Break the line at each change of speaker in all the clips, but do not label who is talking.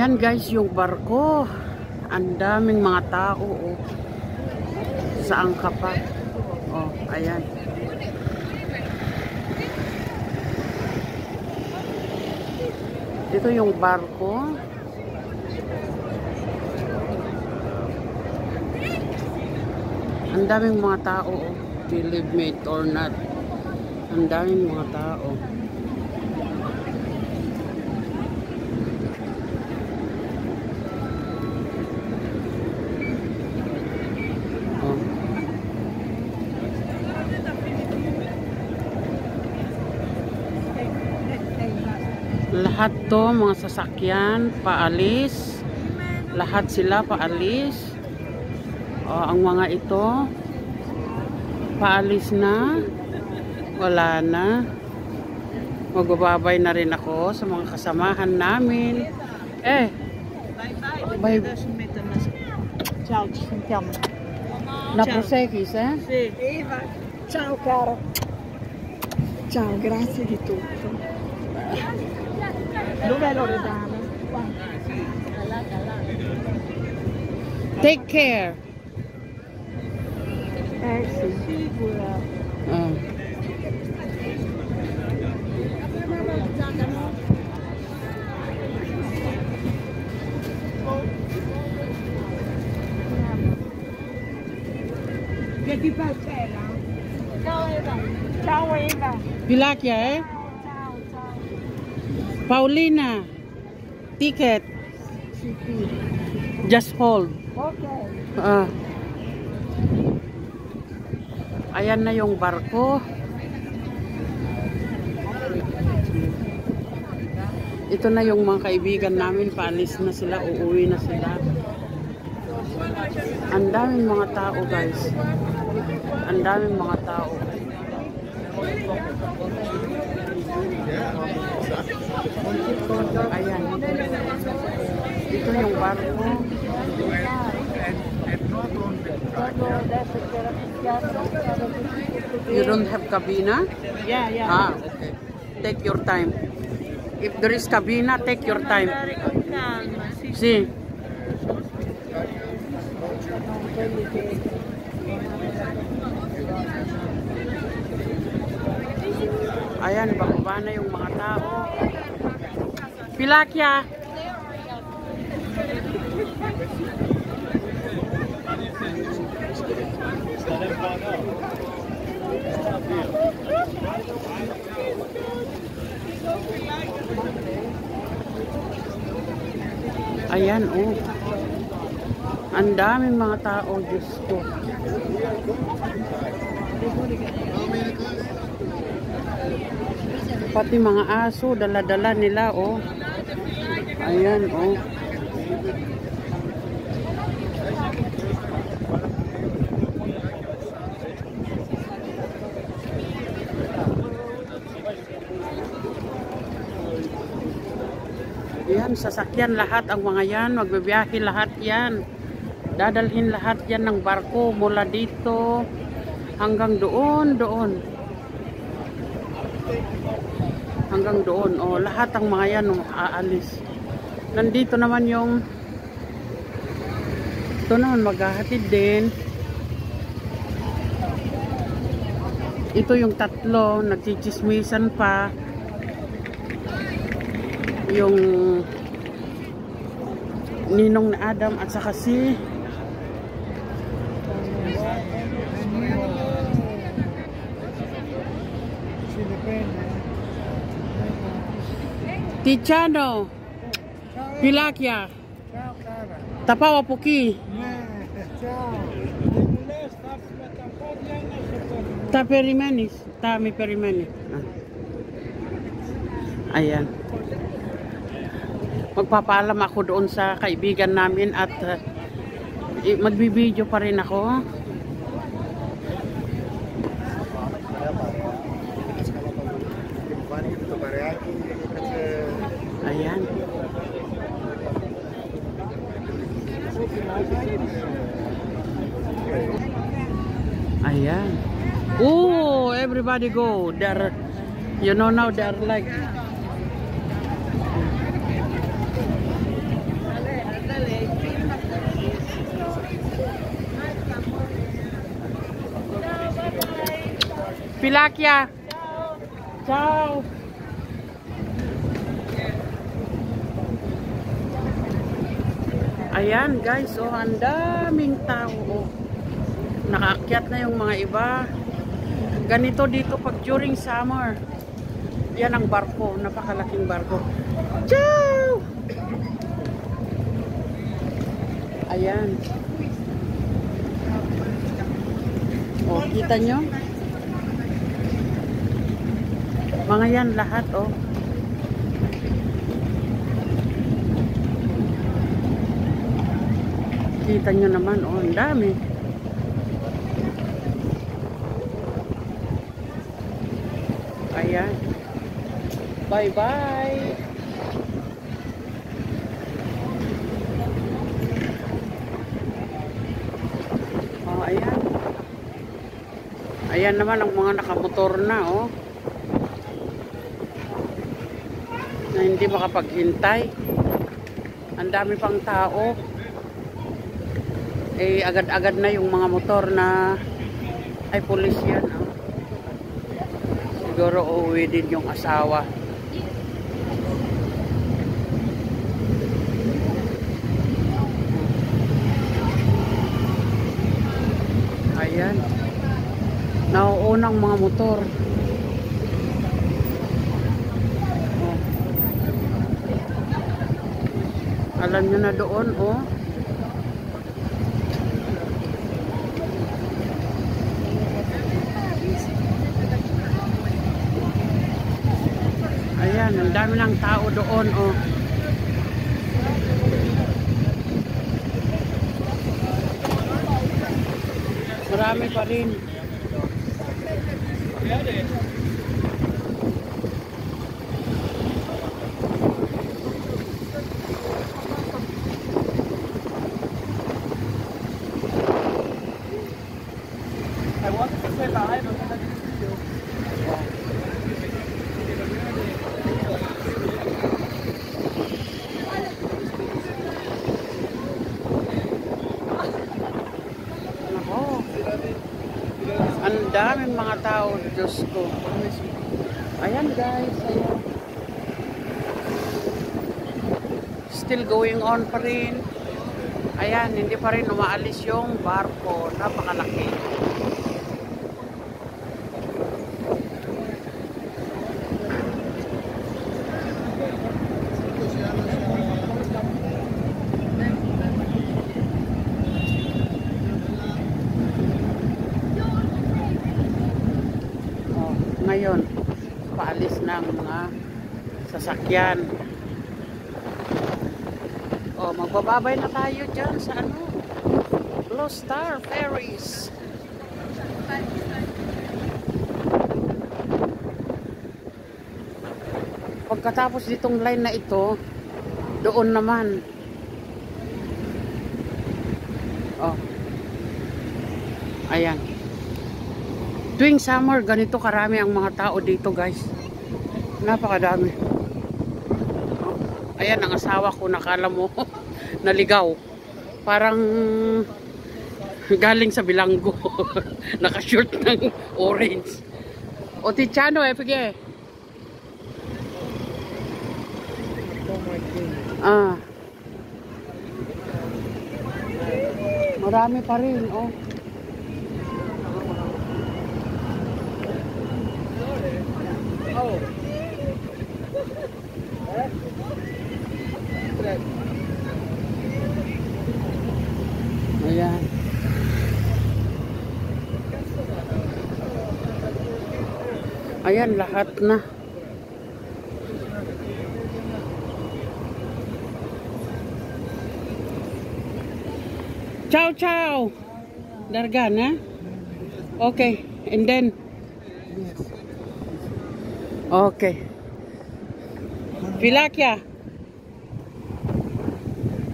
Ayan guys, yung barko. Ang daming mga tao. Oh. Saan ka pa? Oh, ayan. Ito yung barko. Ang daming mga tao. Oh. Believe me it or not. Ang daming mga tao. Lahat to mga sasakyan paalis, lahat sila paalis. Ang mga ito paalis na, wala na. Magbabay na rin ako sa mga kasamahan namin. Bye.
Ciao, ci sentiamo.
Na proseguis, eh?
Sì. Eva. Ciao caro. Ciao, grazie di tutto. Dov'è Loredana?
Take care.
Sì, sicura. Che ti fa cena? Ciao Eva. Ciao Eva.
Pilakya, eh?
Ciao, ciao.
Paulina, ticket. Just hold.
Okay.
Ayan na yung barko. Ito na yung mga kaibigan namin. Paalis na sila. Uuwi na sila. Ang daming mga tao guys. Ang daming mga tao. Ayan. Ito yung barko. You don't have cabina?
Yeah.
Okay. Take your time. If there is cabina, take your time. See. Ayan, bababa na yung mga tao. Pilakya. Ayan, oh. Ang daming mga tao, Diyos ko. Pati mga aso, dala-dala nila, oh. Ayan, oh. Ayan, sasakyan lahat ang mga yan, magbibiyahe lahat yan. Dadalhin lahat yan ng barko mula dito hanggang doon. Hanggang doon. Oh, lahat ang mga yan aalis. Nandito naman yung ito naman maghahatid din. Ito yung tatlo, nagchichismisan pa. Yung ninong na Adam at saka si Tichano Pilakya Tapawa Puki Taperimanis Tami Perimani. Ayan. Magpapaalam ako doon sa kaibigan namin at magbibideo pa rin ako. Ayan. Ayan. Oh, everybody go. They're, you know, now they're like Pilakya. Ciao. Ayan guys, oh, ang daming tao. Oh. Nakaakyat na yung mga iba. Ganito dito pag during summer. Yan ang barko, napakalaking barko. Ciao! Ayan. Oh, kita nyo? Mga yan lahat, oh. Kita nyo naman, oh, ang dami. Ayan. Bye-bye. Oh, ayan. Ayan naman ang mga nakamotor na, oh. Na hindi makapaghintay. Ang dami pang tao. Eh, agad-agad na yung mga motor na ay pulis yan, oh. Siguro uuwi din yung asawa. Ayan. Nauunang mga motor. Oh. Alam nyo na doon, oh. Ayan, ang dami ng tao doon, oh. Marami pa rin.
I wanted to say bye, but then I didn't see you.
Ang daming mga tao, Diyos ko. Ayan guys, ayan. Still going on pa rin. Ayan, hindi pa rin umaalis yung barko. Napakalaki. Ngayon, paalis ng mga sasakyan. O, magbababay na tayo dyan sa ano, Blue Star Ferries. Pagkatapos ditong line na ito, doon naman. O, ayan. Tuwing summer, ganito karami ang mga tao dito guys. Napakadami. Ayan ang asawa ko, nakala mo naligaw. Parang galing sa bilanggo. Naka-shirt ng orange. O Tiziano, pige. Ah. Marami pa rin, oh.
Oh.
Ayan. Ayan, lahat na. Ciao, ciao. Dargan, ha? Okay. And then? Okay. Pilakya.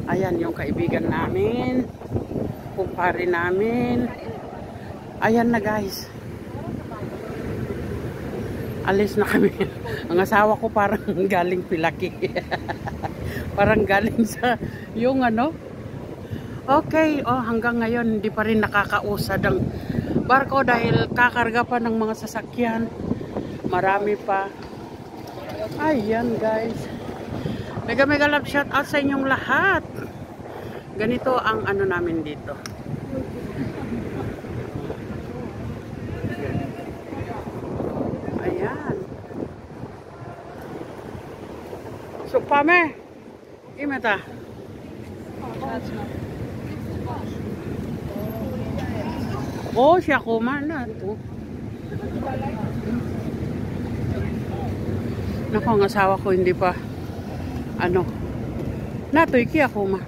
Ayan yung kaibigan namin. Kumpare namin. Ayan na guys. Alis na kami. Ang asawa ko parang galing Pilaki. Parang galing sa yung ano. Okay. Oh, hanggang ngayon hindi pa rin nakakausad ang barko dahil kakarga pa ng mga sasakyan. Marami pa. Ayan guys. Mega love shout out sa inyong lahat. Ganito ang ano namin dito. Ayan. So pame. Imeta. Oh, siya kuma na to. Nako, ang asawa ko hindi pa ano. Natoy kiya kuma.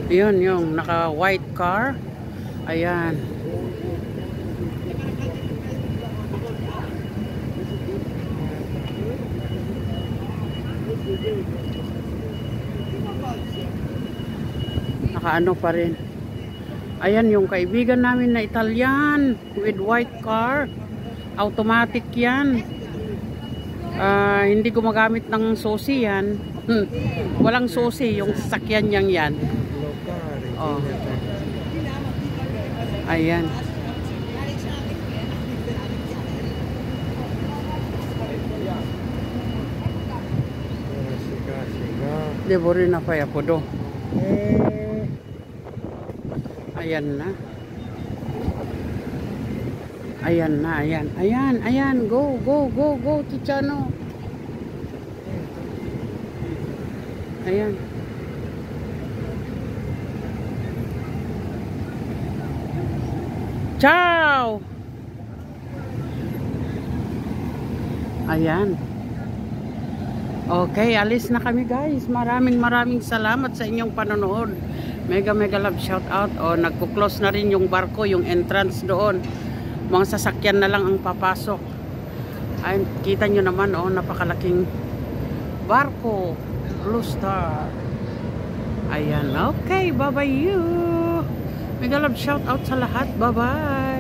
Yun, yung naka white car. Ayan. Nakaano pa rin. Ayan yung kaibigan namin na Italian with white car. Automatic yan. Hindi gumagamit ng susi yan. Walang susi yung sasakyan niyang yan. Oh. Ayan. Debori na pa ya po do. Ayan na. Ayan na, ayan. Ayan. Go, Tichano. Ayan. Ciao! Ayan. Okay, alis na kami guys. Maraming salamat sa inyong panonood. Mega love shout out. O, nagko-close na rin yung barko, yung entrance doon. Mga sasakyan na lang ang papasok. Ay, kita nyo naman, oh, napakalaking barko. Blue Star. Ayan, okay, bye-bye you. Mega love shout out sa lahat. Bye-bye.